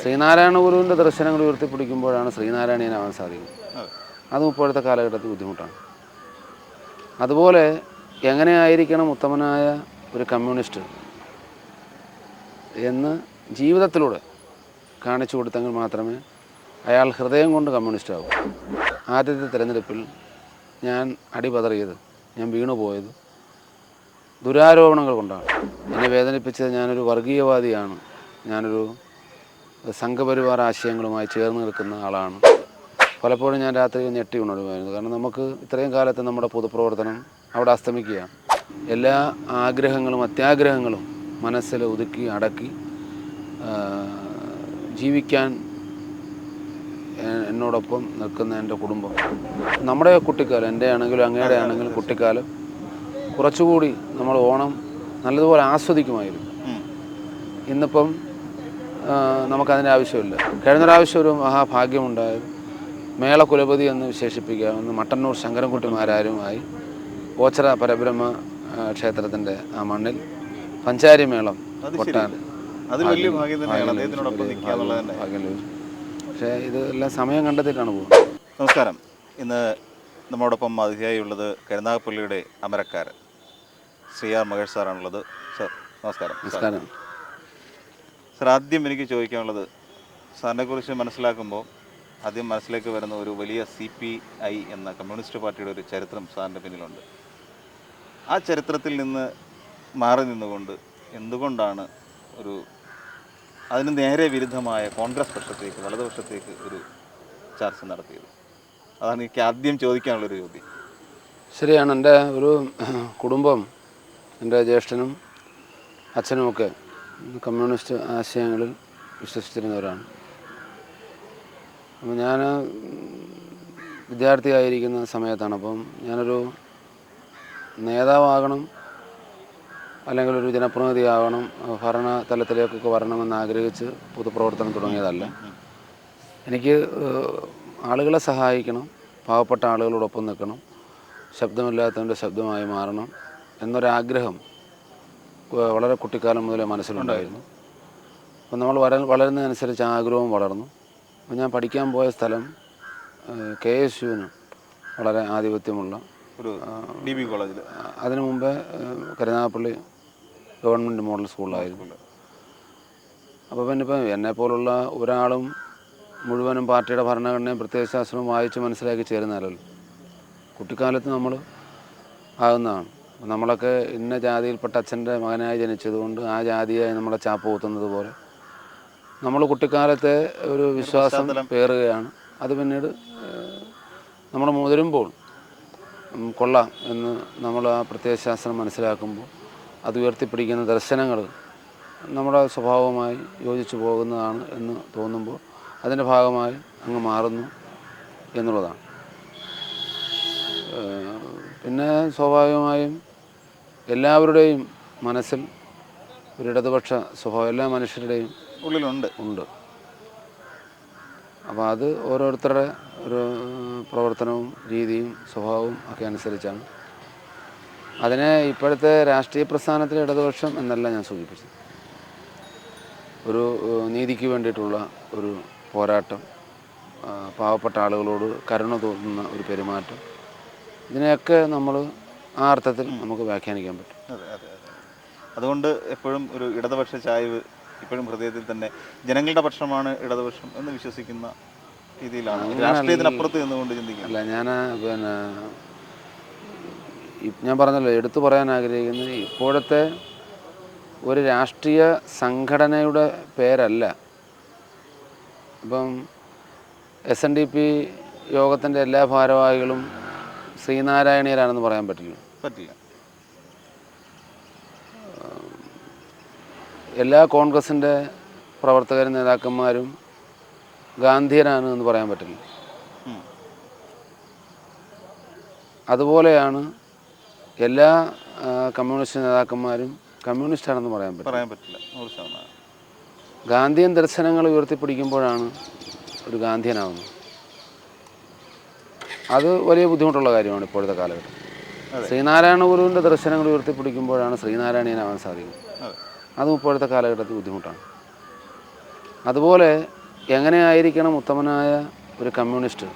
ശ്രീനാരായണ ഗുരുവിൻ്റെ ദർശനങ്ങൾ ഉയർത്തിപ്പിടിക്കുമ്പോഴാണ് ശ്രീനാരായണീയനാവാൻ സാധിക്കുന്നത്. അതും ഇപ്പോഴത്തെ കാലഘട്ടത്തിൽ ബുദ്ധിമുട്ടാണ്. അതുപോലെ എങ്ങനെയായിരിക്കണം ഉത്തമനായ ഒരു കമ്മ്യൂണിസ്റ്റ് എന്ന് ജീവിതത്തിലൂടെ കാണിച്ചു കൊടുത്തെങ്കിൽ മാത്രമേ അയാൾ ഹൃദയം കൊണ്ട് കമ്മ്യൂണിസ്റ്റ് ആകും. ആദ്യത്തെ തിരഞ്ഞെടുപ്പിൽ ഞാൻ അടിപതറിയത്, ഞാൻ വീണുപോയത് ദുരാരോപണങ്ങൾ കൊണ്ടാണ്. എന്നെ വേദനിപ്പിച്ചത് ഞാനൊരു വർഗീയവാദിയാണ്, ഞാനൊരു സംഘപരിവാർ ആശയങ്ങളുമായി ചേർന്ന് നിൽക്കുന്ന ആളാണ്. പലപ്പോഴും ഞാൻ രാത്രി ഞെട്ടി ഉണരുമായിരുന്നു. കാരണം നമുക്ക് ഇത്രയും കാലത്ത് നമ്മുടെ പൊതുപ്രവർത്തനം അവിടെ അസ്തമിക്കുകയാണ്. എല്ലാ ആഗ്രഹങ്ങളും അത്യാഗ്രഹങ്ങളും മനസ്സിൽ ഒതുക്കി അടക്കി ജീവിക്കാൻ എന്നോടൊപ്പം നിൽക്കുന്ന എൻ്റെ കുടുംബം, നമ്മുടെ കുട്ടിക്കാലം, എൻ്റെ ആണെങ്കിലും അങ്ങയുടെ ആണെങ്കിലും കുട്ടിക്കാലം കുറച്ചുകൂടി നമ്മൾ ഓണം നല്ലതുപോലെ ആസ്വദിക്കുമായിരുന്നു. ഇന്നിപ്പം നമുക്കതിൻ്റെ ആവശ്യമില്ല. കഴിഞ്ഞൊരാവശ്യം ഒരു മഹാഭാഗ്യമുണ്ടായത് മേളകുലപതി എന്ന് വിശേഷിപ്പിക്കാവുന്ന മട്ടന്നൂർ ശങ്കരൻകുട്ടിമാരാരുമായി ഓച്ചിറ പരബ്രഹ്മ ക്ഷേത്രത്തിൻ്റെ ആ മണ്ണിൽ പഞ്ചാരി മേളം കൊട്ടാൻ ഭാഗ്യം ലഭിച്ചു. പക്ഷേ ഇതെല്ലാം സമയം കണ്ടെത്തിയിട്ടാണ് പോകുന്നത്. നമസ്കാരം. ഇന്ന് നമ്മോടൊപ്പം അതിഥിയായുള്ളത് കരുനാഗപ്പള്ളിയുടെ അമരക്കാരൻ ശ്രീ ആർ മഹേഷ് സാറാണുള്ളത്. സാർ നമസ്കാരം. നമസ്കാരം സാർ, ആദ്യം എനിക്ക് ചോദിക്കാനുള്ളത്, സാറിനെക്കുറിച്ച് മനസ്സിലാക്കുമ്പോൾ ആദ്യം മനസ്സിലേക്ക് വരുന്ന ഒരു വലിയ CPI എന്ന കമ്മ്യൂണിസ്റ്റ് പാർട്ടിയുടെ ഒരു ചരിത്രം സാറിൻ്റെ പിന്നിലുണ്ട്. ആ ചരിത്രത്തിൽ നിന്ന് മാറി നിന്നുകൊണ്ട് എന്തുകൊണ്ടാണ് അതിന് നേരെ വിരുദ്ധമായ കോൺഗ്രസ് പക്ഷത്തേക്ക്, വലതുപക്ഷത്തേക്ക് ഒരു ചർച്ച നടത്തിയത്? അതാണ് എനിക്ക് ആദ്യം ചോദിക്കാനുള്ളൊരു ചോദ്യം. ശരിയാണ്. എൻ്റെ ഒരു കുടുംബം, എൻ്റെ ജ്യേഷ്ഠനും അച്ഛനുമൊക്കെ കമ്മ്യൂണിസ്റ്റ് ആശയങ്ങളിൽ വിശ്വസിച്ചിരുന്നവരാണ്. അപ്പം ഞാൻ വിദ്യാർത്ഥിയായിരിക്കുന്ന സമയത്താണ്. അപ്പം ഞാനൊരു നേതാവാകണം, അല്ലെങ്കിൽ ഒരു ജനപ്രതിനിധിയാകണം, ഭരണ തലത്തിലേക്കൊക്കെ വരണമെന്ന് ആഗ്രഹിച്ച് പൊതുപ്രവർത്തനം തുടങ്ങിയതല്ല. എനിക്ക് ആളുകളെ സഹായിക്കണം, പാവപ്പെട്ട ആളുകളോടൊപ്പം നിൽക്കണം, ശബ്ദമില്ലാത്തവൻ്റെ ശബ്ദമായി മാറണം എന്നൊരാഗ്രഹം വളരെ കുട്ടിക്കാലം മുതലേ മനസ്സിലുണ്ടായിരുന്നു. അപ്പം നമ്മൾ വളരുന്നതനുസരിച്ച് ആഗ്രഹവും വളർന്നു. അപ്പം ഞാൻ പഠിക്കാൻ പോയ സ്ഥലം KSUവിന് വളരെ ആധിപത്യമുള്ള ഒരു DB കോളേജിൽ, അതിനു മുമ്പേ കരുനാഗപ്പള്ളി ഗവൺമെൻറ് മോഡൽ സ്കൂളിലായിരുന്നു. അപ്പോൾ പിന്നെ ഇപ്പം എന്നെപ്പോലുള്ള ഒരാളും മുഴുവനും പാർട്ടിയുടെ ഭരണഘടനയും പ്രത്യയശാസ്ത്രവും വായിച്ച് മനസ്സിലാക്കി ചേരുന്നതല്ലല്ലോ. കുട്ടിക്കാലത്ത് നമ്മൾ ആകുന്നതാണ്. നമ്മളൊക്കെ ഇന്ന ജാതിയിൽപ്പെട്ട അച്ഛൻ്റെ മകനായി ജനിച്ചതുകൊണ്ട് ആ ജാതിയായി നമ്മളെ ചാപ്പ് കുത്തുന്നത് പോലെ നമ്മൾ കുട്ടിക്കാലത്തെ ഒരു വിശ്വാസം പേറുകയാണ്. അത് പിന്നീട് നമ്മൾ മുതിരുമ്പോൾ കൊള്ളാം എന്ന് നമ്മൾ ആ പ്രത്യയശാസ്ത്രം മനസ്സിലാക്കുമ്പോൾ അത് ഉയർത്തിപ്പിടിക്കുന്ന ദർശനങ്ങൾ നമ്മുടെ സ്വഭാവവുമായി യോജിച്ചു പോകുന്നതാണ് എന്ന് തോന്നുമ്പോൾ അതിൻ്റെ ഭാഗമായി അങ്ങ് മാറുന്നു എന്നുള്ളതാണ്. പിന്നെ സ്വാഭാവികമായും എല്ലാവരുടെയും മനസ്സിൽ ഒരു ഇടതുപക്ഷ സ്വഭാവം എല്ലാ മനുഷ്യരുടെയും ഉണ്ട്. അപ്പോൾ അത് ഓരോരുത്തരുടെ ഒരു പ്രവർത്തനവും രീതിയും സ്വഭാവവും ഒക്കെ അനുസരിച്ചാണ്. അതിനെ ഇപ്പോഴത്തെ രാഷ്ട്രീയ പ്രസ്ഥാനത്തിലെ ഇടതുപക്ഷം എന്നല്ല ഞാൻ സൂചിപ്പിച്ചത്. ഒരു നീതിക്ക് വേണ്ടിയിട്ടുള്ള ഒരു പോരാട്ടം, പാവപ്പെട്ട ആളുകളോട് കരുണ തോന്നുന്ന ഒരു പെരുമാറ്റം, ഇതിനെയൊക്കെ നമ്മൾ ആ അർത്ഥത്തിൽ നമുക്ക് വ്യാഖ്യാനിക്കാൻ പറ്റും. അതുകൊണ്ട് എപ്പോഴും ഒരു ഇടതുപക്ഷ ചായ്വ് ഇപ്പോഴും ഹൃദയത്തിൽ തന്നെ, ജനങ്ങളുടെ പക്ഷമാണ് ഇടതുപക്ഷം എന്ന് വിശ്വസിക്കുന്ന രീതിയിലാണ്, രാഷ്ട്രീയത്തിനപ്പുറത്ത് നിന്നുകൊണ്ട് ചിന്തിക്കുന്നത്. അല്ല, ഞാൻ പറഞ്ഞല്ലോ, എടുത്തു പറയാൻ ആഗ്രഹിക്കുന്നത് ഇപ്പോഴത്തെ ഒരു രാഷ്ട്രീയ സംഘടനയുടെ പേരല്ല. ഇപ്പം SNDP യോഗത്തിൻ്റെ എല്ലാ ഭാരവാഹികളും ശ്രീനാരായണീയരാണെന്ന് പറയാൻ പറ്റില്ല. എല്ലാ കോൺഗ്രസിൻ്റെ പ്രവർത്തകരും നേതാക്കന്മാരും ഗാന്ധിയനാണ് എന്ന് പറയാൻ പറ്റില്ല. അതുപോലെയാണ് എല്ലാ കമ്മ്യൂണിസ്റ്റ് നേതാക്കന്മാരും കമ്മ്യൂണിസ്റ്റാണെന്ന് പറയാൻ പറ്റില്ല. ഗാന്ധിയൻ ദർശനങ്ങൾ ഉയർത്തിപ്പിടിക്കുമ്പോഴാണ് ഒരു ഗാന്ധിയനാവുന്നത്. അത് വലിയ ബുദ്ധിമുട്ടുള്ള കാര്യമാണ് ഇപ്പോഴത്തെ കാലഘട്ടം. ശ്രീനാരായണ ഗുരുവിൻ്റെ ദർശനങ്ങൾ ഉയർത്തിപ്പിടിക്കുമ്പോഴാണ് ശ്രീനാരായണീയനാവാൻ സാധിക്കുന്നത്. അതും ഇപ്പോഴത്തെ കാലഘട്ടത്തിൽ ബുദ്ധിമുട്ടാണ്. അതുപോലെ എങ്ങനെയായിരിക്കണം ഉത്തമനായ ഒരു കമ്മ്യൂണിസ്റ്റ്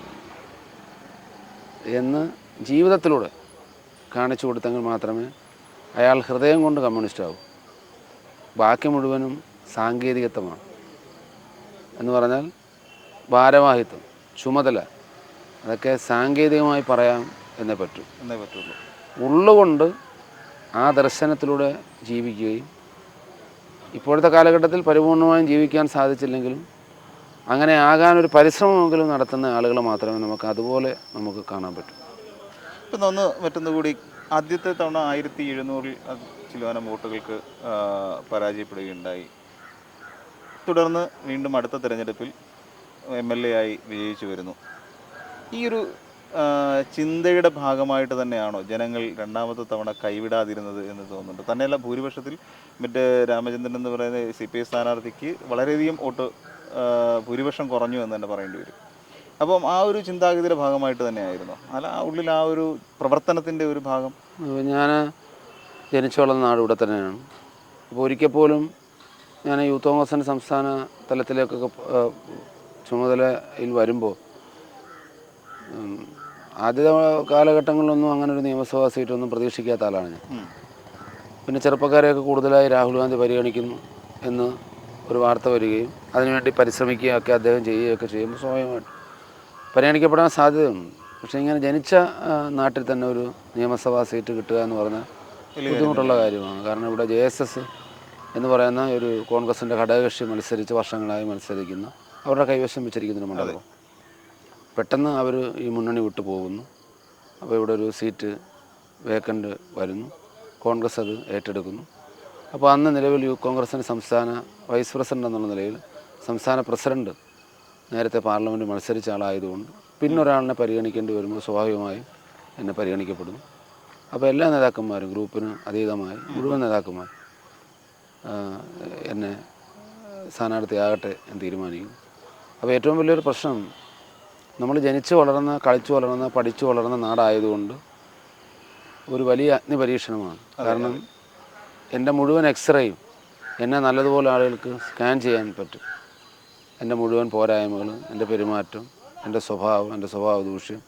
എന്ന് ജീവിതത്തിലൂടെ കാണിച്ചു കൊടുത്തെങ്കിൽ മാത്രമേ അയാൾ ഹൃദയം കൊണ്ട് കമ്മ്യൂണിസ്റ്റ് ആവൂ. ബാക്കി മുഴുവനും സാങ്കേതികത്വമാണ്. എന്ന് പറഞ്ഞാൽ ഭാരവാഹിത്വം, ചുമതല, അതൊക്കെ സാങ്കേതികമായി പറയാം എന്നേ പറ്റുള്ളൂ. ഉള്ളുകൊണ്ട് ആ ദർശനത്തിലൂടെ ജീവിക്കുകയും ഇപ്പോഴത്തെ കാലഘട്ടത്തിൽ പരിപൂർണമായും ജീവിക്കാൻ സാധിച്ചില്ലെങ്കിലും അങ്ങനെ ആകാനൊരു പരിശ്രമമെങ്കിലും നടത്തുന്ന ആളുകളെ മാത്രമേ അതുപോലെ നമുക്ക് കാണാൻ പറ്റൂ. ഇപ്പം ഒന്ന് മറ്റൊന്ന് കൂടി, ആദ്യത്തെ തവണ 1700 ചിലവാനം വോട്ടുകൾക്ക് പരാജയപ്പെടുകയുണ്ടായി. തുടർന്ന് വീണ്ടും അടുത്ത തിരഞ്ഞെടുപ്പിൽ MLA ആയി വിജയിച്ചു വരുന്നു. ഈ ഒരു ചിന്തയുടെ ഭാഗമായിട്ട് തന്നെയാണോ ജനങ്ങൾ രണ്ടാമത്തെ തവണ കൈവിടാതിരുന്നത് എന്ന് തോന്നുന്നുണ്ട്? തന്നെയല്ല, ഭൂരിപക്ഷത്തിൽ മറ്റേ രാമചന്ദ്രൻ എന്ന് പറയുന്ന CPI സ്ഥാനാർത്ഥിക്ക് വളരെയധികം വോട്ട് ഭൂരിപക്ഷം കുറഞ്ഞു എന്ന് തന്നെ പറയേണ്ടി വരും. അപ്പം ആ ഒരു ചിന്താഗതിയുടെ ഭാഗമായിട്ട് തന്നെയായിരുന്നു, അല്ല ആ ഉള്ളിൽ ആ ഒരു പ്രവർത്തനത്തിൻ്റെ ഒരു ഭാഗം? ഞാൻ ജനിച്ചു വളർന്ന നാട് ഇവിടെ തന്നെയാണ്. അപ്പോൾ ഒരിക്കൽ പോലും ഞാൻ യൂത്ത് കോൺഗ്രസിൻ്റെ സംസ്ഥാന തലത്തിലേക്കൊക്കെ ചുമതലയിൽ വരുമ്പോൾ ആദ്യ കാലഘട്ടങ്ങളിലൊന്നും അങ്ങനെ ഒരു നിയമസഭാ സീറ്റൊന്നും പ്രതീക്ഷിക്കാത്ത ആളാണ് ഞാൻ. പിന്നെ ചെറുപ്പക്കാരെയൊക്കെ കൂടുതലായി രാഹുൽ ഗാന്ധി പരിഗണിക്കുന്നു എന്ന് ഒരു വാർത്ത വരികയും അതിനുവേണ്ടി പരിശ്രമിക്കുകയൊക്കെ അദ്ദേഹം ചെയ്യുകയൊക്കെ ചെയ്യുമ്പോൾ സ്വാഭാവികമായിട്ട് പരിഗണിക്കപ്പെടാൻ സാധ്യതയുണ്ട്. പക്ഷേ ഇങ്ങനെ ജനിച്ച നാട്ടിൽ തന്നെ ഒരു നിയമസഭാ സീറ്റ് കിട്ടുക എന്ന് പറഞ്ഞാൽ ബുദ്ധിമുട്ടുള്ള കാര്യമാണ്. കാരണം ഇവിടെ JSS എന്ന് പറയുന്ന ഒരു കോൺഗ്രസിൻ്റെ ഘടകകക്ഷി മത്സരിച്ച് വർഷങ്ങളായി മത്സരിക്കുന്ന അവരുടെ കൈവശം വെച്ചിരിക്കുന്നൊരു മണ്ഡലം. പെട്ടെന്ന് അവർ ഈ മുന്നണി വിട്ടു പോകുന്നു. അപ്പോൾ ഇവിടെ ഒരു സീറ്റ് വേക്കൻ്റ് വരുന്നു. കോൺഗ്രസ് അത് ഏറ്റെടുക്കുന്നു. അപ്പോൾ അന്ന് നിലവിൽ യൂത്ത് കോൺഗ്രസിൻ്റെ സംസ്ഥാന വൈസ് പ്രസിഡന്റ് എന്നുള്ള നിലയിൽ സംസ്ഥാന പ്രസിഡന്റ് നേരത്തെ പാർലമെൻറ്റ് മത്സരിച്ച ആളായതുകൊണ്ട് പിന്നൊരാളിനെ പരിഗണിക്കേണ്ടി വരുമ്പോൾ സ്വാഭാവികമായും എന്നെ പരിഗണിക്കപ്പെടുന്നു. അപ്പോൾ എല്ലാ നേതാക്കന്മാരും ഗ്രൂപ്പിന് അതീതമായി മുഴുവൻ നേതാക്കന്മാരും എന്നെ സ്ഥാനാർത്ഥിയാകട്ടെ എന്ന് തീരുമാനിക്കും. അപ്പോൾ ഏറ്റവും വലിയൊരു പ്രശ്നം, നമ്മൾ ജനിച്ചു വളർന്ന, കളിച്ചു വളർന്ന, പഠിച്ചു വളർന്ന നാടായതുകൊണ്ട് ഒരു വലിയ അഗ്നിപരീക്ഷണമാണ്. കാരണം എൻ്റെ മുഴുവൻ എക്സ്റേയും എന്നെ നല്ലതുപോലെ ആളുകൾക്ക് സ്കാൻ ചെയ്യാൻ പറ്റും. എൻ്റെ മുഴുവൻ പോരായ്മകൾ, എൻ്റെ പെരുമാറ്റം, എൻ്റെ സ്വഭാവ ദൂഷ്യം,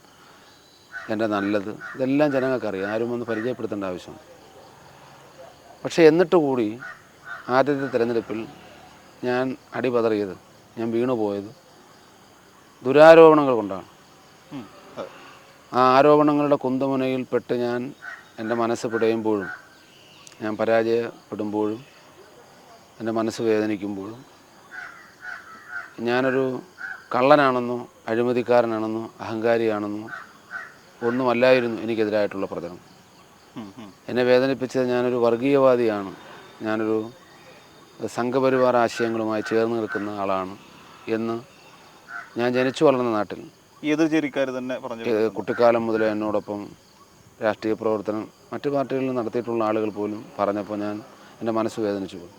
എൻ്റെ നല്ലത്, ഇതെല്ലാം ജനങ്ങൾക്കറിയാം. ആരും ഒന്ന് പരിചയപ്പെടുത്തേണ്ട ആവശ്യമാണ്. പക്ഷേ എന്നിട്ട് കൂടി ആദ്യത്തെ തിരഞ്ഞെടുപ്പിൽ ഞാൻ അടിപതറിയത്, ഞാൻ വീണുപോയത് ദുരാരോപണങ്ങൾ കൊണ്ടാണ്. ആ ആരോപണങ്ങളുടെ കുന്തമുനയിൽപ്പെട്ട് ഞാൻ എൻ്റെ മനസ്സ് പിടയുമ്പോഴും, ഞാൻ പരാജയപ്പെടുമ്പോഴും, എൻ്റെ മനസ്സ് വേദനിക്കുമ്പോഴും ഞാനൊരു കള്ളനാണെന്നോ അഴിമതിക്കാരനാണെന്നോ അഹങ്കാരിയാണെന്നോ ഒന്നുമല്ലായിരുന്നു എനിക്കെതിരായിട്ടുള്ള പ്രചരണം. എന്നെ വേദനിപ്പിച്ചത് ഞാനൊരു വർഗീയവാദിയാണ്, ഞാനൊരു സംഘപരിവാർ ആശയങ്ങളുമായി ചേർന്ന് നിൽക്കുന്ന ആളാണ് എന്ന് ഞാൻ ജനിച്ചു വളർന്ന നാട്ടിൽ എതിർചേരിക്കാർ തന്നെ പറഞ്ഞു. കുട്ടിക്കാലം മുതലേ എന്നോടൊപ്പം രാഷ്ട്രീയ പ്രവർത്തനം മറ്റു പാർട്ടികളിൽ നടത്തിയിട്ടുള്ള ആളുകൾ പോലും പറഞ്ഞപ്പോൾ എൻ്റെ മനസ്സ് വേദനിച്ചു പോയി.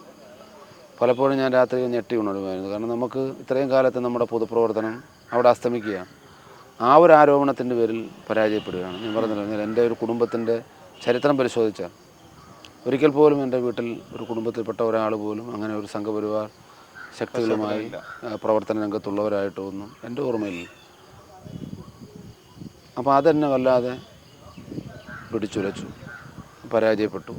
പലപ്പോഴും ഞാൻ രാത്രി ഞെട്ടി ഉണരുമായിരുന്നു. കാരണം നമുക്ക് ഇത്രയും കാലത്ത് നമ്മുടെ പൊതുപ്രവർത്തനം അവിടെ അസ്തമിക്കുകയാണ്. ആ ഒരു ആരോപണത്തിൻ്റെ പേരിൽ പരാജയപ്പെടുകയാണ്. ഞാൻ പറഞ്ഞില്ല, എൻ്റെ ഒരു കുടുംബത്തിൻ്റെ ചരിത്രം പരിശോധിച്ചാൽ ഒരിക്കൽ പോലും എൻ്റെ വീട്ടിൽ ഒരു കുടുംബത്തിൽപ്പെട്ട ഒരാൾ പോലും അങ്ങനെ ഒരു സംഘപരിവാർ ശക്തികളുമായി പ്രവർത്തന രംഗത്തുള്ളവരായിട്ടൊന്നും എൻ്റെ ഓർമ്മയില്ല. അപ്പോൾ അതെന്നെ വല്ലാതെ പിടിച്ചുലച്ചു, പരാജയപ്പെട്ടു.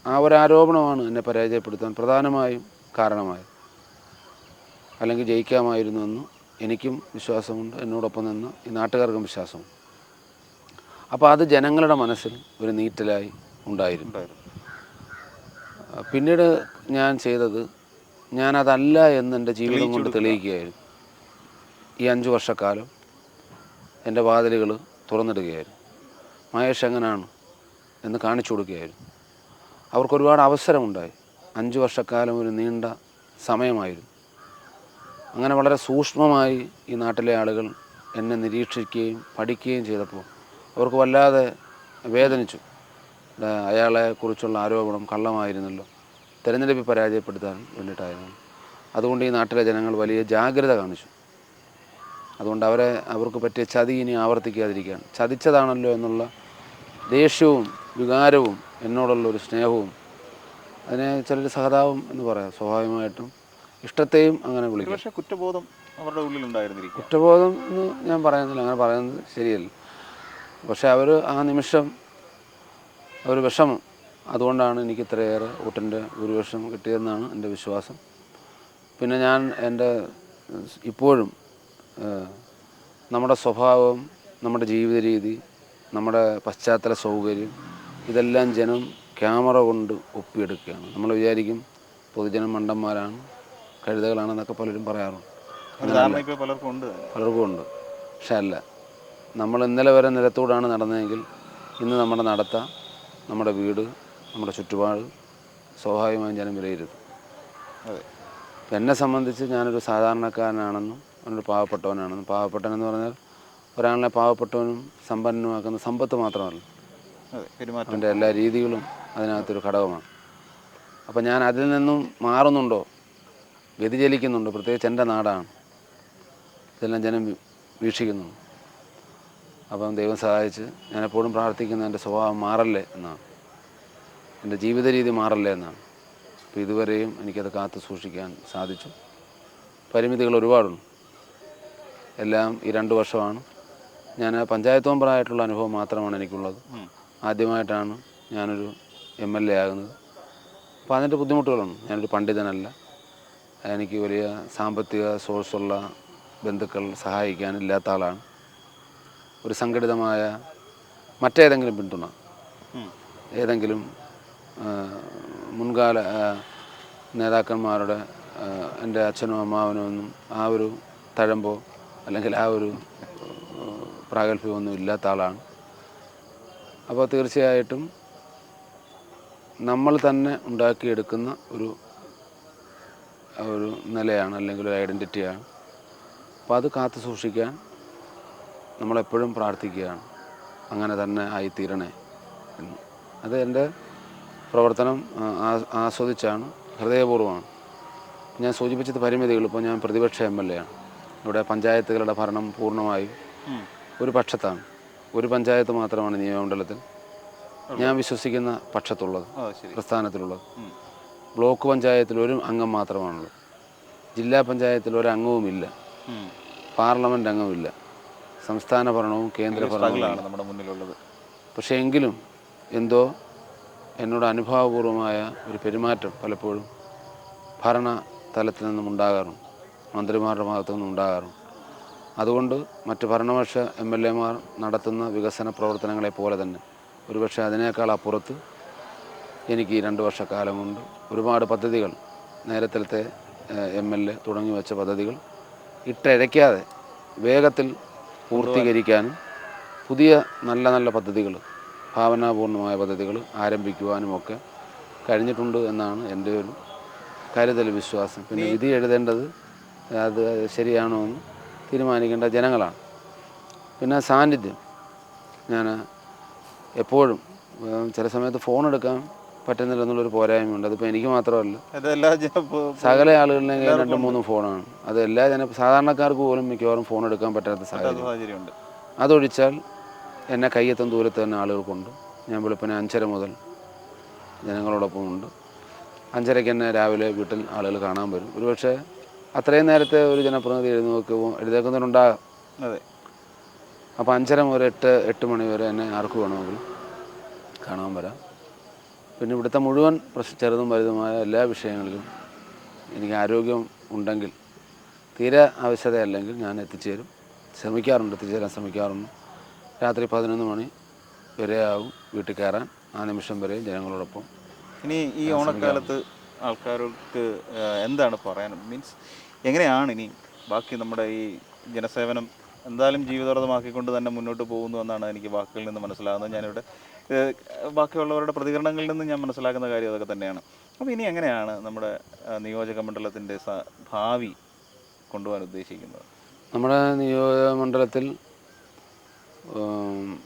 ആ ഒരു ആരോപണമാണ് എന്നെ പരാജയപ്പെടുത്താൻ പ്രധാനമായും കാരണമായത്. അല്ലെങ്കിൽ ജയിക്കാമായിരുന്നുവെന്ന് എനിക്കും വിശ്വാസമുണ്ട്, എന്നോടൊപ്പം നിന്ന് ഈ നാട്ടുകാർക്കും വിശ്വാസമുണ്ട്. അപ്പോൾ അത് ജനങ്ങളുടെ മനസ്സിൽ ഒരു നീറ്റലായി ഉണ്ടായിരുന്നു. പിന്നീട് ഞാൻ ചെയ്തത്, ഞാനതല്ല എന്ന് എൻ്റെ ജീവിതം കൊണ്ട് തെളിയിക്കുകയായിരുന്നു. ഈ 5 വർഷക്കാലം എൻ്റെ വാതിലുകൾ തുറന്നിടുകയായിരുന്നു. മഹേഷ് എങ്ങനെയാണ് എന്ന് കാണിച്ചു കൊടുക്കുകയായിരുന്നു. അവർക്കൊരുപാട് അവസരമുണ്ടായി. 5 വർഷക്കാലം ഒരു നീണ്ട സമയമായിരുന്നു. അങ്ങനെ വളരെ സൂക്ഷ്മമായി ഈ നാട്ടിലെ ആളുകൾ എന്നെ നിരീക്ഷിക്കുകയും പഠിക്കുകയും ചെയ്തപ്പോൾ അവർക്ക് വല്ലാതെ വേദനിച്ചു. അയാളെക്കുറിച്ചുള്ള ആരോപണം കള്ളമായിരുന്നല്ലോ, തിരഞ്ഞെടുപ്പിൽ പരാജയപ്പെടുത്താൻ വേണ്ടിയിട്ടായിരുന്നു. അതുകൊണ്ട് ഈ നാട്ടിലെ ജനങ്ങൾ വലിയ ജാഗ്രത കാണിച്ചു. അതുകൊണ്ട് അവർക്ക് പറ്റിയ ചതി ഇനി ആവർത്തിക്കാതിരിക്കാൻ, ചതിച്ചതാണല്ലോ എന്നുള്ള ദേഷ്യവും വികാരവും എന്നോടുള്ളൊരു സ്നേഹവും, അതിനെ ചിലർ സഹതാപം എന്ന് പറയാം, സ്വാഭാവികമായിട്ടും ഇഷ്ടത്തെയും അങ്ങനെ വിളിക്കാം. പക്ഷേ കുറ്റബോധം അവരുടെ ഉള്ളിലുണ്ടായിരുന്നിരിക്കും. കുറ്റബോധം എന്ന് ഞാൻ പറയുന്നില്ല, അങ്ങനെ പറയുന്നത് ശരിയല്ല. പക്ഷേ അവർ ആ നിമിഷം ഒരു വിഷമം, അതുകൊണ്ടാണ് എനിക്ക് ഇത്രയേറെ വോട്ടിൻ്റെ ഭൂരിപക്ഷം കിട്ടിയതെന്നാണ് എൻ്റെ വിശ്വാസം. പിന്നെ ഞാൻ എൻ്റെ ഇപ്പോഴും നമ്മുടെ സ്വഭാവം, നമ്മുടെ ജീവിത രീതി, നമ്മുടെ പശ്ചാത്തല സൗകര്യം ഇതെല്ലാം ജനം ക്യാമറ കൊണ്ട് ഒപ്പിയെടുക്കുകയാണ്. നമ്മൾ വിചാരിക്കും പൊതുജനം മണ്ടന്മാരാണ്, കഴുതകളാണെന്നൊക്കെ പലരും പറയാറുണ്ട്. പലർക്കും ഉണ്ട്. പക്ഷെ അല്ല, നമ്മൾ ഇന്നലെ വരെ നിലത്തൂടാണ് നടന്നതെങ്കിൽ ഇന്ന് നമ്മുടെ നടത്ത, നമ്മുടെ വീട്, നമ്മുടെ ചുറ്റുപാട് സ്വാഭാവികമായും ജനം വിലയിരുത്തും. എന്നെ സംബന്ധിച്ച് ഞാനൊരു സാധാരണക്കാരനാണെന്നും ഒരു പാവപ്പെട്ടവനാണെന്നും, പാവപ്പെട്ടവനെന്ന് പറഞ്ഞാൽ ഒരാളിനെ പാവപ്പെട്ടവനും സമ്പന്നനുമാക്കുന്ന സമ്പത്ത് മാത്രമല്ല, അവൻ്റെ എല്ലാ രീതികളും അതിനകത്തൊരു ഘടകമാണ്. അപ്പം ഞാൻ അതിൽ നിന്നും മാറുന്നുണ്ടോ, വ്യതിചലിക്കുന്നുണ്ടോ? പ്രത്യേകിച്ച് എൻ്റെ നാടാണ്, ഇതെല്ലാം ജനം വീക്ഷിക്കുന്നുണ്ട്. അപ്പം ദൈവം സഹായിച്ച് ഞാനെപ്പോഴും പ്രാർത്ഥിക്കുന്ന എൻ്റെ സ്വഭാവം മാറല്ലേ എന്നാണ്, എൻ്റെ ജീവിത രീതി മാറല്ലേ എന്നാണ്. അപ്പോൾ ഇതുവരെയും എനിക്കത് കാത്തു സൂക്ഷിക്കാൻ സാധിച്ചു. പരിമിതികൾ ഒരുപാടുണ്ട്. എല്ലാം ഈ 2 വർഷമാണ്. ഞാൻ പഞ്ചായത്ത് മെമ്പറായിട്ടുള്ള അനുഭവം മാത്രമാണ് എനിക്കുള്ളത്. ആദ്യമായിട്ടാണ് ഞാനൊരു MLA ആകുന്നത്. അപ്പോൾ അതിൻ്റെ ബുദ്ധിമുട്ടുകളുണ്ട്. ഞാനൊരു പണ്ഡിതനല്ല, എനിക്ക് വലിയ സാമ്പത്തിക സോഴ്സുള്ള ബന്ധുക്കൾ സഹായിക്കാനില്ലാത്ത ആളാണ്. ഒരു സംഘടിതമായ മറ്റേതെങ്കിലും പിന്തുണ, ഏതെങ്കിലും മുൻകാല നേതാക്കന്മാരുടെ എൻ്റെ അച്ഛനോ അമ്മാവനോ ഒന്നും ആ ഒരു തഴമ്പോ അല്ലെങ്കിൽ ആ ഒരു പ്രാഗൽഭ്യമൊന്നും ഇല്ലാത്ത ആളാണ്. അപ്പോൾ തീർച്ചയായിട്ടും നമ്മൾ തന്നെ ഉണ്ടാക്കിയെടുക്കുന്ന ഒരു നിലയാണ്, അല്ലെങ്കിൽ ഒരു ഐഡൻറ്റിറ്റിയാണ്. അപ്പോൾ അത് കാത്തു സൂക്ഷിക്കാൻ നമ്മളെപ്പോഴും പ്രാർത്ഥിക്കുകയാണ്, അങ്ങനെ തന്നെ ആയിത്തീരണേ എന്ന്. അത് എൻ്റെ പ്രവർത്തനം ആസ്വദിച്ചാണ്, ഹൃദയപൂർവ്വമാണ്. ഞാൻ സൂചിപ്പിച്ചത് പരിമിതികൾ. ഇപ്പോൾ ഞാൻ പ്രതിപക്ഷ MLA ആണ്. ഇവിടെ പഞ്ചായത്തുകളുടെ ഭരണം പൂർണ്ണമായും ഒരു പക്ഷത്താണ്. ഒരു പഞ്ചായത്ത് മാത്രമാണ് നിയമമണ്ഡലത്തിൽ ഞാൻ വിശ്വസിക്കുന്ന പക്ഷത്തുള്ളത്, പ്രസ്ഥാനത്തിലുള്ളത്. ബ്ലോക്ക് പഞ്ചായത്തിൽ ഒരു അംഗം മാത്രമാണുള്ളത്. ജില്ലാ പഞ്ചായത്തിൽ ഒരു അംഗവുമില്ല, പാർലമെൻറ്റ് അംഗമില്ല. സംസ്ഥാന ഭരണവും കേന്ദ്ര ഭരണവുമാണ് നമ്മുടെ മുന്നിലുള്ളത്. പക്ഷേ എങ്കിലും എന്തോ എന്നോട് അനുഭാവപൂർവമായ ഒരു പെരുമാറ്റം പലപ്പോഴും ഭരണ തലത്തിൽ നിന്നും ഉണ്ടാകാറുണ്ട്, മന്ത്രിമാരുടെ ഭാഗത്തു നിന്നും ഉണ്ടാകാറുണ്ട്. അതുകൊണ്ട് മറ്റ് ഭരണപക്ഷ MLA മാർ നടത്തുന്ന വികസന പ്രവർത്തനങ്ങളെ പോലെ തന്നെ ഒരുപക്ഷെ അതിനേക്കാൾ അപ്പുറത്ത് എനിക്ക് ഈ 2 വർഷക്കാലം കൊണ്ട് ഒരുപാട് പദ്ധതികൾ, നേരത്തെ MLA തുടങ്ങി വെച്ച പദ്ധതികൾ ഇട്ടഴയ്ക്കാതെ വേഗത്തിൽ പൂർത്തീകരിക്കാനും പുതിയ നല്ല നല്ല പദ്ധതികൾ, ഭാവനാപൂർണമായ പദ്ധതികൾ ആരംഭിക്കുവാനുമൊക്കെ കഴിഞ്ഞിട്ടുണ്ട് എന്നാണ് എൻ്റെ ഒരു കരുതൽ, വിശ്വാസം. പിന്നെ വിധി എഴുതേണ്ടത് അത് ശരിയാണോ എന്ന് തീരുമാനിക്കേണ്ട ജനങ്ങളാണ്. പിന്നെ സാന്നിധ്യം, ഞാൻ എപ്പോഴും ചില സമയത്ത് ഫോൺ എടുക്കാൻ പറ്റുന്നില്ല എന്നുള്ളൊരു പോരായ്മയുണ്ട്. അതിപ്പോൾ എനിക്ക് മാത്രമല്ല, സകല ആളുകളിലെങ്കിൽ 2-3 ഫോണാണ്. അത് സാധാരണക്കാർക്ക് പോലും മിക്കവാറും ഫോൺ എടുക്കാൻ പറ്റാത്ത സാഹചര്യമുണ്ട്. അതൊഴിച്ചാൽ എന്നെ കയ്യെത്തും ദൂരത്ത് തന്നെ ആളുകൾക്കുണ്ട്. ഞാൻ വെളുപ്പിനെ 5:30 മുതൽ ജനങ്ങളോടൊപ്പമുണ്ട്. 5:30 തന്നെ രാവിലെ വീട്ടിൽ ആളുകൾ കാണാൻ വരും. ഒരുപക്ഷെ അത്രയും നേരത്തെ ഒരു ജനപ്രതിനിധി എഴുന്നേൽക്കുന്നവരുണ്ടാകാം. അപ്പോൾ 5:30 മുതൽ 8 മണി വരെ എന്നെ ആർക്ക് വേണമെങ്കിലും കാണാൻ വരാം. പിന്നെ ഇവിടുത്തെ മുഴുവൻ ചെറുതും വലുതുമായ എല്ലാ വിഷയങ്ങളിലും എനിക്ക് ആരോഗ്യം ഉണ്ടെങ്കിൽ, തീരെ ആവശ്യതയല്ലെങ്കിൽ ഞാൻ എത്തിച്ചേരാൻ ശ്രമിക്കാറുണ്ട്. രാത്രി 11 മണി വരെ ആവും വീട്ടിൽ കയറാൻ. ആ നിമിഷം വരെ ജനങ്ങളോടൊപ്പം. ഇനി ഈ ഓണക്കാലത്ത് ആൾക്കാർക്ക് എന്താണ് പറയാൻ, മീൻസ് എങ്ങനെയാണ് ഇനി ബാക്കി നമ്മുടെ ഈ ജനസേവനം എന്തായാലും ജീവിതാർത്ഥമാക്കിക്കൊണ്ട് തന്നെ മുന്നോട്ട് പോകുന്നു എന്നാണ് എനിക്ക് വാക്കുകളിൽ നിന്ന് മനസ്സിലാകുന്നത്. ഞാനിവിടെ ബാക്കിയുള്ളവരുടെ പ്രതികരണങ്ങളിൽ നിന്ന് ഞാൻ മനസ്സിലാക്കുന്ന കാര്യം അതൊക്കെ തന്നെയാണ്. അപ്പോൾ ഇനി എങ്ങനെയാണ് നമ്മുടെ നിയോജക മണ്ഡലത്തിൻ്റെ ഭാവി കൊണ്ടുപോകാൻ ഉദ്ദേശിക്കുന്നത്? നമ്മുടെ നിയോജക മണ്ഡലത്തിൽ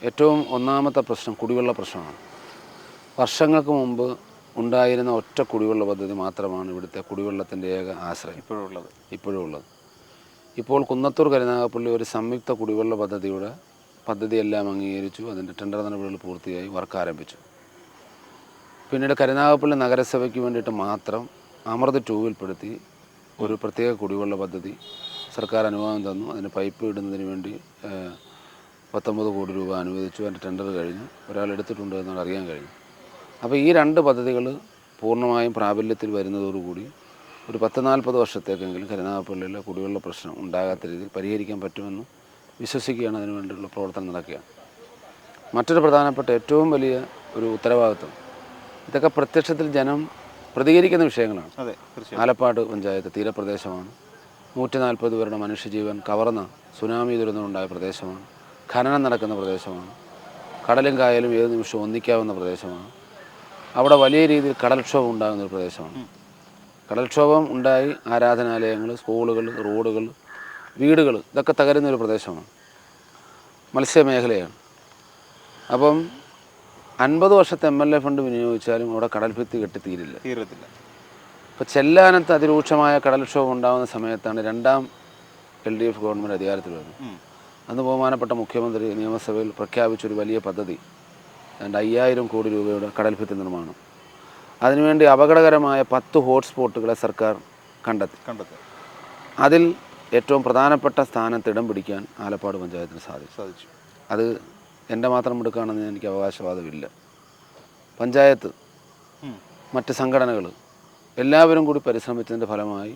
ഏറ്റവും ഒന്നാമത്തെ പ്രശ്നം കുടിവെള്ള പ്രശ്നമാണ്. വർഷങ്ങൾക്ക് മുമ്പ് ഉണ്ടായിരുന്ന ഒറ്റ കുടിവെള്ള പദ്ധതി മാത്രമാണ് ഇവിടുത്തെ കുടിവെള്ളത്തിൻ്റെ ഏക ആശ്രയം ഇപ്പോഴും ഉള്ളത്. ഇപ്പോൾ കുന്നത്തൂർ കരുനാഗപ്പള്ളി ഒരു സംയുക്ത കുടിവെള്ള പദ്ധതിയെല്ലാം അംഗീകരിച്ചു. അതിൻ്റെ ടെൻഡർ നടപടികൾ പൂർത്തിയായി, വർക്ക് ആരംഭിച്ചു. പിന്നീട് കരുനാഗപ്പള്ളി നഗരസഭയ്ക്ക് വേണ്ടിയിട്ട് മാത്രം അമൃത് 2 ൽപ്പെടുത്തി ഒരു പ്രത്യേക കുടിവെള്ള പദ്ധതി സർക്കാർ അനുവാദം തന്നു. അതിന് പൈപ്പ് ഇടുന്നതിന് വേണ്ടി 19 കോടി രൂപ അനുവദിച്ചു. അതിൻ്റെ ടെൻഡർ കഴിഞ്ഞു. ഒരാൾ എടുത്തിട്ടുണ്ട് എന്നാണ് അറിയാൻ കഴിഞ്ഞു. അപ്പോൾ ഈ 2 പദ്ധതികൾ പൂർണ്ണമായും പ്രാബല്യത്തിൽ വരുന്നതോടുകൂടി ഒരു 10-40 വർഷത്തേക്കെങ്കിലും കരുനാഗപ്പള്ളിയിലെ കുടിവെള്ള പ്രശ്നം ഉണ്ടാകാത്ത രീതിയിൽ പരിഹരിക്കാൻ പറ്റുമെന്ന് വിശ്വസിക്കുകയാണ്. അതിനു വേണ്ടിയുള്ള പ്രവർത്തനം നടക്കുകയാണ്. മറ്റൊരു പ്രധാനപ്പെട്ട ഏറ്റവും വലിയ ഒരു ഉത്തരവാദിത്വം, ഇതൊക്കെ പ്രത്യക്ഷത്തിൽ ജനം പ്രതികരിക്കുന്ന വിഷയങ്ങളാണ്. ആലപ്പാട് പഞ്ചായത്ത് തീരപ്രദേശമാണ്. 140 പേരുടെ മനുഷ്യജീവൻ കവർന്ന സുനാമി ദുരന്തമുണ്ടായ പ്രദേശമാണ്. ഖനനം നടക്കുന്ന പ്രദേശമാണ്. കടലും കായലും ഏത് നിമിഷവും ഒന്നിക്കാവുന്ന പ്രദേശമാണ്. അവിടെ വലിയ രീതിയിൽ കടൽക്ഷോഭം ഉണ്ടാകുന്ന ഒരു പ്രദേശമാണ്. കടൽക്ഷോഭം ഉണ്ടായി ആരാധനാലയങ്ങൾ, സ്കൂളുകൾ, റോഡുകൾ, വീടുകൾ ഇതൊക്കെ തകരുന്നൊരു പ്രദേശമാണ്. മത്സ്യമേഖലയാണ്. അപ്പം 50 വർഷത്തെ MLA ഫണ്ട് വിനിയോഗിച്ചാലും അവിടെ കടൽഭിത്തി കെട്ടി തീരത്തില്ല. ഇപ്പോൾ ചെല്ലാനത്ത് അതിരൂക്ഷമായ കടൽക്ഷോഭം ഉണ്ടാകുന്ന സമയത്താണ് 2ാം LDF ഗവൺമെൻറ് അധികാരത്തിൽ വരുന്നത്. അന്ന് ബഹുമാനപ്പെട്ട മുഖ്യമന്ത്രി നിയമസഭയിൽ പ്രഖ്യാപിച്ചൊരു വലിയ പദ്ധതി, 5000 കോടി രൂപയുടെ കടൽഭിത്തി നിർമ്മാണം. അതിനുവേണ്ടി അപകടകരമായ 10 ഹോട്ട്സ്പോട്ടുകളെ സർക്കാർ കണ്ടെത്തി. അതിൽ ഏറ്റവും പ്രധാനപ്പെട്ട സ്ഥാനത്ത് ഇടം പിടിക്കാൻ ആലപ്പാട് പഞ്ചായത്തിന് സാധിച്ചു. അത് എൻ്റെ മാത്രം എടുക്കുകയാണെന്ന് എനിക്ക് അവകാശവാദമില്ല. പഞ്ചായത്ത്, മറ്റ് സംഘടനകൾ എല്ലാവരും കൂടി പരിശ്രമിച്ചതിൻ്റെ ഫലമായി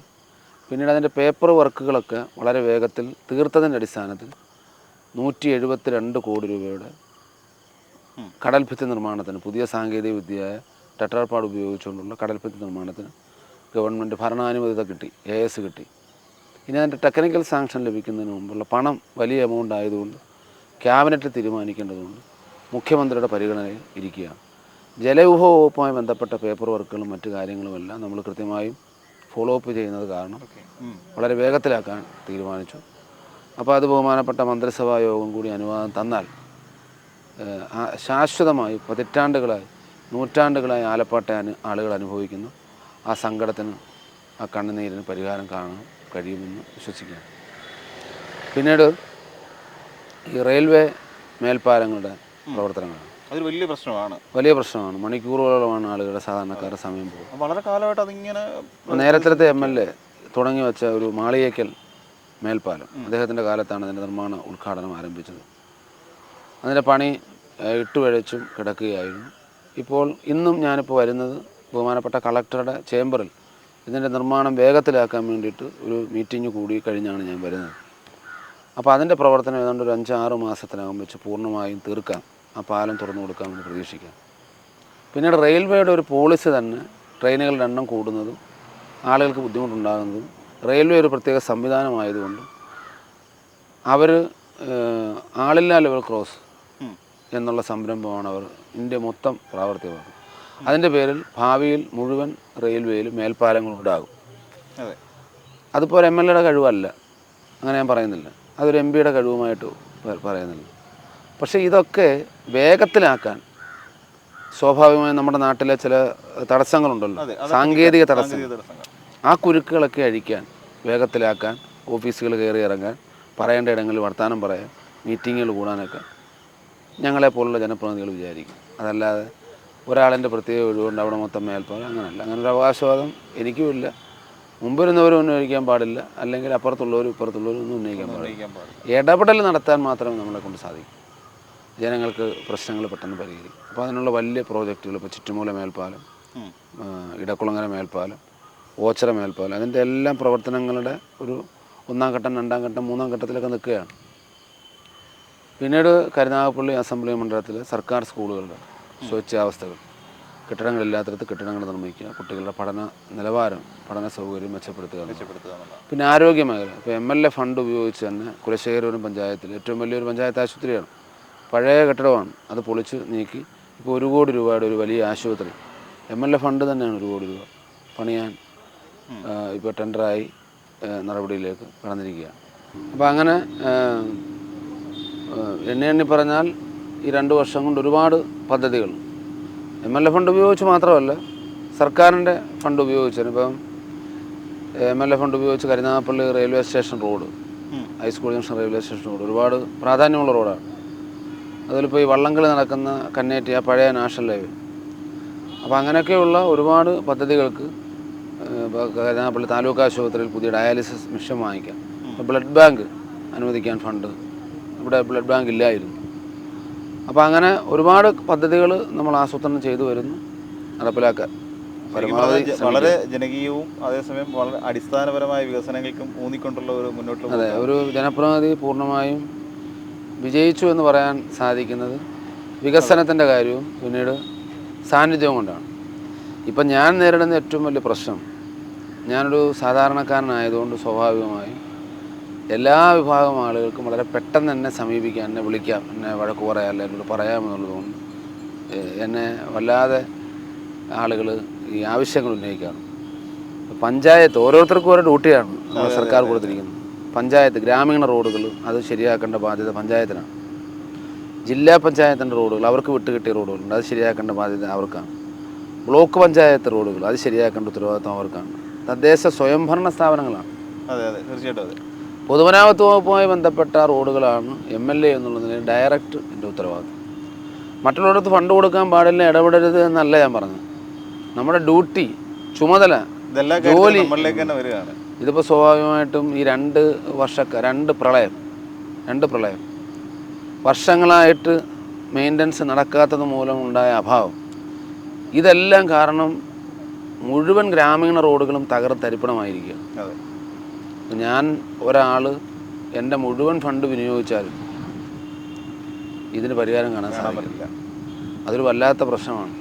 പിന്നീട് അതിൻ്റെ പേപ്പർ വർക്കുകളൊക്കെ വളരെ വേഗത്തിൽ തീർത്തതിൻ്റെ അടിസ്ഥാനത്തിൽ 172 കോടി രൂപയുടെ കടൽഭിത്തി നിർമ്മാണത്തിന്, പുതിയ സാങ്കേതിക വിദ്യയായ ടെട്രാപാഡ് ഉപയോഗിച്ചുകൊണ്ടുള്ള കടൽഭിത്തി നിർമ്മാണത്തിന് ഗവൺമെൻറ് ഭരണാനുമതി കിട്ടി, AS കിട്ടി. ഇനി അതിൻ്റെ ടെക്നിക്കൽ സാങ്ഷൻ ലഭിക്കുന്നതിന് മുമ്പുള്ള പണം വലിയ എമൗണ്ട് ആയതുകൊണ്ട് ക്യാബിനറ്റ് തീരുമാനിക്കേണ്ടതുകൊണ്ട് മുഖ്യമന്ത്രിയുടെ പരിഗണനയിൽ ഇരിക്കുകയാണ്. ജലവിഭവ വകുപ്പുമായി ബന്ധപ്പെട്ട പേപ്പർ വർക്കുകളും മറ്റു കാര്യങ്ങളുമെല്ലാം നമ്മൾ കൃത്യമായും ഫോളോ അപ്പ് ചെയ്യുന്നത് കാരണം വളരെ വേഗത്തിലാക്കാൻ തീരുമാനിച്ചു. അപ്പോൾ അത് ബഹുമാനപ്പെട്ട മന്ത്രിസഭാ യോഗം കൂടി അനുവാദം തന്നാൽ ശാശ്വതമായി പതിറ്റാണ്ടുകളായി, നൂറ്റാണ്ടുകളായി ആലപ്പാട്ടെ ആളുകൾ അനുഭവിക്കുന്ന ആ സങ്കടത്തിന്, ആ കണ്ണുനീരിന് പരിഹാരം കാണാൻ കഴിയുമെന്ന് വിശ്വസിക്കുകയാണ്. പിന്നീട് ഈ റെയിൽവേ മേൽപ്പാലങ്ങളുടെ പ്രവർത്തനങ്ങളാണ്. അതൊരു വലിയ പ്രശ്നമാണ്. മണിക്കൂറുകളോളമാണ് ആളുകളുടെ സാധാരണക്കാരുടെ സമയം പോകും. വളരെ കാലമായിട്ട് അതിങ്ങനെ നേരത്തെ MLA തുടങ്ങി വെച്ച ഒരു മാളിയേക്കൽ മേൽപ്പാലം, അദ്ദേഹത്തിൻ്റെ കാലത്താണ് അതിൻ്റെ നിർമ്മാണ ഉദ്ഘാടനം ആരംഭിച്ചത്. അതിൻ്റെ പണി ഇട്ടുവഴച്ചും കിടക്കുകയായിരുന്നു. ഇപ്പോൾ ഇന്നും ഞാനിപ്പോൾ വരുന്നത് ബഹുമാനപ്പെട്ട കളക്ടറുടെ ചേംബറിൽ ഇതിൻ്റെ നിർമ്മാണം വേഗത്തിലാക്കാൻ വേണ്ടിയിട്ട് ഒരു മീറ്റിംഗ് കൂടി കഴിഞ്ഞാണ് ഞാൻ വരുന്നത്. അപ്പോൾ അതിൻ്റെ പ്രവർത്തനം ഏതാണ്ട് ഒരു 5-6 മാസത്തിനകം വെച്ച് പൂർണ്ണമായും തീർക്കാം, ആ പാലം തുറന്നു കൊടുക്കാമെന്ന് പ്രതീക്ഷിക്കാം. പിന്നീട് റെയിൽവേയുടെ ഒരു പോളിസി തന്നെ ട്രെയിനുകളുടെ എണ്ണം കൂടുന്നതും ആളുകൾക്ക് ബുദ്ധിമുട്ടുണ്ടാകുന്നതും റെയിൽവേ ഒരു പ്രത്യേക സംവിധാനമായതുകൊണ്ട് അവർ ആളില്ലാ ലെവൽ ക്രോസ് എന്നുള്ള സംരംഭമാണ് അവർ ഇന്ത്യ മൊത്തം പ്രാവർത്തികമാക്കുന്നത്. അതിൻ്റെ പേരിൽ ഭാവിയിൽ മുഴുവൻ റെയിൽവേയിൽ മേൽപ്പാലങ്ങളുണ്ടാകും. അതിപ്പോൾ ഒരു MLA യുടെ കഴിവല്ല, അങ്ങനെ ഞാൻ പറയുന്നില്ല. അതൊരു MP യുടെ കഴിവുമായിട്ട് പറയുന്നില്ല. പക്ഷേ ഇതൊക്കെ വേഗത്തിലാക്കാൻ സ്വാഭാവികമായും നമ്മുടെ നാട്ടിലെ ചില തടസ്സങ്ങളുണ്ടല്ലോ, സാങ്കേതിക തടസ്സങ്ങൾ. ആ കുരുക്കുകളൊക്കെ അഴിക്കാൻ, വേഗത്തിലാക്കാൻ, ഓഫീസുകൾ കയറി ഇറങ്ങാൻ, പറയേണ്ട ഇടങ്ങളിൽ വർത്തമാനം പറയാൻ, മീറ്റിങ്ങുകൾ കൂടാനൊക്കെ ഞങ്ങളെപ്പോലുള്ള ജനപ്രതിനിധികൾ വിചാരിക്കും. അതല്ലാതെ ഒരാളിൻ്റെ പ്രത്യേക ഒഴിവുകൊണ്ട് അവിടെ മൊത്തം മേൽപ്പാലം അങ്ങനെയല്ല. അങ്ങനൊരു അവകാശവാദം എനിക്കുമില്ല, മുമ്പിരുന്നവരും ഉന്നയിക്കാൻ പാടില്ല, അല്ലെങ്കിൽ അപ്പുറത്തുള്ളവരും ഇപ്പുറത്തുള്ളവരും ഒന്നും ഉന്നയിക്കാൻ പാടില്ല. ഇടപെടൽ നടത്താൻ മാത്രമേ നമ്മളെ കൊണ്ട് സാധിക്കൂ. ജനങ്ങൾക്ക് പ്രശ്നങ്ങൾ പെട്ടെന്ന് പരിഹരിക്കും. അപ്പോൾ അതിനുള്ള വലിയ പ്രോജക്റ്റുകൾ, ഇപ്പോൾ ചുറ്റുമൂല മേൽപ്പാലം, ഇടക്കുളങ്ങര മേൽപ്പാലം, ഓച്ചിറ മേൽപ്പാലം, അതിൻ്റെ എല്ലാം പ്രവർത്തനങ്ങളുടെ ഒരു 1ാം ഘട്ടം, 2ാം ഘട്ടം, 3ാം ഘട്ടത്തിലൊക്കെ നിൽക്കുകയാണ്. പിന്നീട് കരുനാഗപ്പള്ളി അസംബ്ലി മണ്ഡലത്തിലെ സർക്കാർ സ്കൂളുകളുടെ ശോച്യാവസ്ഥകൾ, കെട്ടിടങ്ങളില്ലാത്തടത്ത് കെട്ടിടങ്ങൾ നിർമ്മിക്കുക, കുട്ടികളുടെ പഠന നിലവാരം, പഠന സൗകര്യം മെച്ചപ്പെടുത്തുക. പിന്നെ ആരോഗ്യ മേഖല, ഇപ്പോൾ MLA ഫണ്ട് ഉപയോഗിച്ച് തന്നെ കുലശേഖരപുരം പഞ്ചായത്തിൽ ഏറ്റവും വലിയൊരു പഞ്ചായത്ത് ആശുപത്രിയാണ്. പഴയ കെട്ടിടമാണ്, അത് പൊളിച്ച് നീക്കി ഇപ്പോൾ 1 കോടി രൂപയുടെ ഒരു വലിയ ആശുപത്രി, MLA ഫണ്ട് തന്നെയാണ് 1 കോടി രൂപ പണിയാൻ ഇപ്പോൾ ടെൻഡറായി നടപടിയിലേക്ക് കടന്നിരിക്കുകയാണ്. അപ്പോൾ അങ്ങനെ എണ്ണി പറഞ്ഞാൽ ഈ 2 വർഷം കൊണ്ട് ഒരുപാട് പദ്ധതികൾ MLA ഫണ്ട് ഉപയോഗിച്ച് മാത്രമല്ല, സർക്കാരിൻ്റെ ഫണ്ട് ഉപയോഗിച്ചാണ്. ഇപ്പം MLA ഫണ്ട് ഉപയോഗിച്ച് Karunagappally railway station road, high school junction railway station road ഒരുപാട് പ്രാധാന്യമുള്ള റോഡാണ്. അതിലിപ്പോൾ ഈ വള്ളംകളി നടക്കുന്ന കന്നേറ്റി, ആ പഴയ നാഷണൽ ഹൈവേ, അപ്പോൾ അങ്ങനെയൊക്കെയുള്ള ഒരുപാട് പദ്ധതികൾക്ക് ഇപ്പോൾ കരുനാഗപ്പള്ളി താലൂക്ക് ആശുപത്രിയിൽ പുതിയ ഡയാലിസിസ് മെഷീൻ വാങ്ങിക്കാം. ബ്ലഡ് ബാങ്ക് അനുവദിക്കാൻ ഫണ്ട്, ഇവിടെ ബ്ലഡ് ബാങ്ക് ഇല്ലായിരുന്നു. അപ്പോൾ അങ്ങനെ ഒരുപാട് പദ്ധതികൾ നമ്മൾ ആസൂത്രണം ചെയ്തു വരുന്നു, നടപ്പിലാക്കാൻ പരമാവധി വളരെ ജനകീയവും അതേസമയം വളരെ അടിസ്ഥാനപരമായ വികസനങ്ങൾക്കും ഊന്നിക്കൊണ്ടുള്ള ഒരു മുന്നോട്ട്. അതെ, ഒരു ജനപ്രതിനിധി പൂർണ്ണമായും വിജയിച്ചു എന്ന് പറയാൻ സാധിക്കുന്നത് വികസനത്തിൻ്റെ കാര്യവും പിന്നീട് സാന്നിധ്യവും കൊണ്ടാണ്. ഇപ്പം ഞാൻ നേരിടുന്ന ഏറ്റവും വലിയ പ്രശ്നം, ഞാനൊരു സാധാരണക്കാരനായതുകൊണ്ട് സ്വാഭാവികമായും എല്ലാ വിഭാഗം ആളുകൾക്കും വളരെ പെട്ടെന്ന് എന്നെ സമീപിക്കാം, എന്നെ വിളിക്കാം, എന്നെ വഴക്ക് പറയാം, അല്ല എന്നോട് പറയാമെന്നുള്ളതുകൊണ്ട് എന്നെ വല്ലാതെ ആളുകൾ ഈ ആവശ്യങ്ങൾ ഉന്നയിക്കാറ്. പഞ്ചായത്ത് ഓരോരുത്തർക്കും ഓരോ ഡ്യൂട്ടിയാണ് നമ്മുടെ സർക്കാർ കൊടുത്തിരിക്കുന്നത്. പഞ്ചായത്ത് ഗ്രാമീണ റോഡുകൾ അത് ശരിയാക്കേണ്ട ബാധ്യത പഞ്ചായത്തിനാണ്. ജില്ലാ പഞ്ചായത്തിൻ്റെ റോഡുകൾ അവർക്ക് വിട്ടുകിട്ടിയ റോഡുകളുണ്ട്, അത് ശരിയാക്കേണ്ട ബാധ്യത അവർക്കാണ്. ബ്ലോക്ക് പഞ്ചായത്ത് റോഡുകൾ അത് ശരിയാക്കേണ്ട ഉത്തരവാദിത്വം അവർക്കാണ്. തദ്ദേശ സ്വയംഭരണ സ്ഥാപനങ്ങളാണ്. അതെ അതെ തീർച്ചയായിട്ടും. അതെ, പൊതുമരാമത്ത് വകുപ്പുമായി ബന്ധപ്പെട്ട റോഡുകളാണ് MLA എന്നുള്ളതിന് ഡയറക്റ്റ് എൻ്റെ ഉത്തരവാദിത്വം. മറ്റുള്ളവർക്ക് ഫണ്ട് കൊടുക്കാൻ പാടില്ല, ഇടപെടരുത് എന്നല്ല ഞാൻ പറഞ്ഞത്. നമ്മുടെ ഡ്യൂട്ടി, ചുമതല, ജോലി നമ്മളിലേക്ക് തന്നെ വരികയാണ്. ഇതിപ്പോൾ സ്വാഭാവികമായിട്ടും ഈ രണ്ട് പ്രളയം വർഷങ്ങളായിട്ട് മെയിൻ്റനൻസ് നടക്കാത്തത് മൂലമുണ്ടായ അഭാവം, ഇതെല്ലാം കാരണം മുഴുവൻ ഗ്രാമീണ റോഡുകളും തകർത്തരിപ്പണമായിരിക്കുക. ഞാൻ ഒരാൾ എൻ്റെ മുഴുവൻ ഫണ്ട് വിനിയോഗിച്ചാലും ഇതിന് പരിഹാരം കാണാൻ സാധിക്കില്ല. അതൊരു വല്ലാത്ത പ്രശ്നമാണ്.